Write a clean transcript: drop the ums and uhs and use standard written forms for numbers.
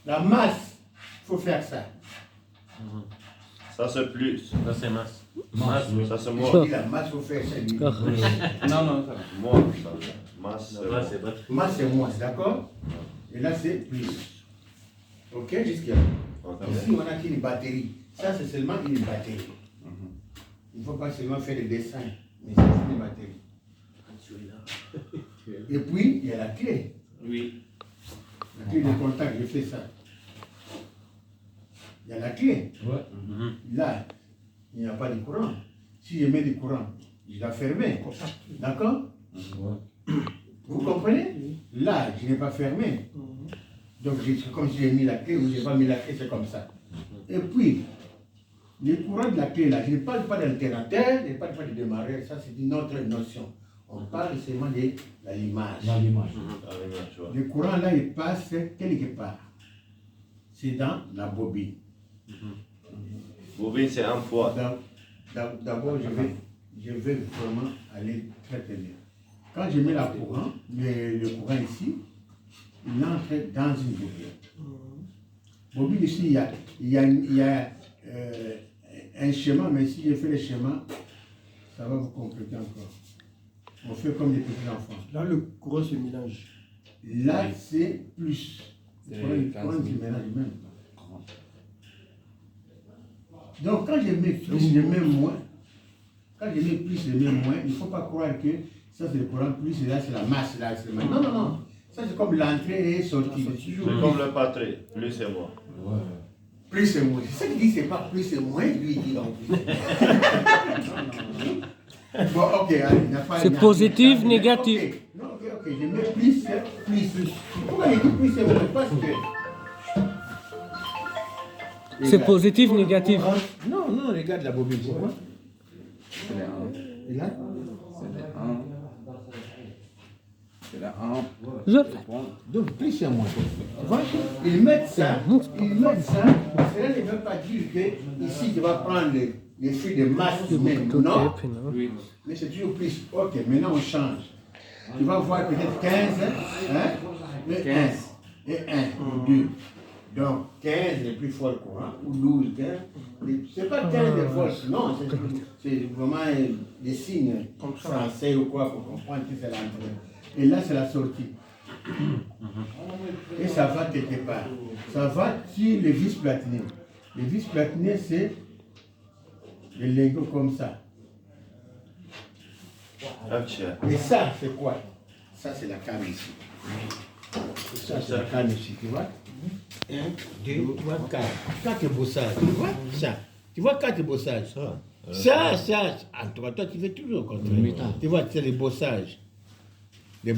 La masse, il faut faire ça. Ça c'est plus. Ça c'est masse. Ça c'est Je moi. dis la masse, il faut faire ça. Non, ça va. Moi, ça. Masse, c'est Là, moi. c'est pas. Masse, c'est moins, d'accord? Et là, c'est plus. Ok, jusqu'à Ok. ici, on a une batterie. Ça, c'est seulement une batterie. Il ne faut pas seulement faire des dessins, mais c'est une batterie. Et puis, il y a la clé. Oui. La clé de contact, je fais ça. Il y a la clé. Là, il n'y a pas de courant. Si je mets du courant, je la ferme. D'accord? Vous comprenez? Là, je n'ai pas fermé. Donc, comme si j'ai mis la clé ou je n'ai pas mis la clé, c'est comme ça. Et puis, le courant de la clé, là, je ne parle pas d'alternateur, je ne parle pas de démarreur, ça c'est une autre notion. On parle seulement de l'allumage. Le courant, là, il passe quelque part. C'est dans la bobine. Bobine, c'est un poids. D'abord, je vais vraiment aller très très bien. Quand je mets le courant ici, il entre dans une bobine. Bobine ici, il y a un schéma, mais si je fais le schéma, ça va vous compliquer encore. On fait comme les petits enfants. Là, le courant se mélange. Là, c'est plus. Le courant se mélange même. Donc, quand je mets plus, je mets moins. Quand je mets plus, je mets moins. Il ne faut pas croire que ça, c'est le courant plus, et là, c'est la masse. Là, c'est non, non, non. Ça, c'est comme l'entrée et sortie. C'est comme le patrie. Plus c'est moi. Plus et moins. C'est ça qui dit c'est pas plus et moins, lui il dit non plus. Bon, ok, allez, il n'y a pas. C'est positif, négatif. Okay. Non, ok, je mets plus. Pourquoi il dit plus et moins? Parce que. C'est positif, négatif. Non, non, regarde la bobine, c'est quoi? C'est la 1. Et là? C'est la 1. C'est la 1. Je... Donc, plus et moins. Tu vois? Ils mettent ça, cela ne veut pas dire que ici tu vas prendre les fruits de masse humaine. Non, Oui. mais c'est toujours plus. Ok, maintenant on change. Tu vas voir peut-être 15, hein? Et 15. Et 1, ou 2. Donc 15 est plus fort courant, ou 12, 15. C'est pas 15 de force, non, c'est vraiment des signes français ou quoi pour comprendre que c'est l'entrée. Et là, c'est la sortie. Et ça va quelque part. Ça va sur les vis platinées. Les vis platinées, c'est les lingots comme ça. Et ça, c'est quoi? Ça, c'est la canne ici. Et ça, c'est la canne ici, tu vois? 1, 2, 3, 4. 4 bossages, tu vois? Ça. Tu vois 4 bossages? Ça. En tout cas, toi, tu fais toujours au contraire. Tu vois, c'est les bossages. Les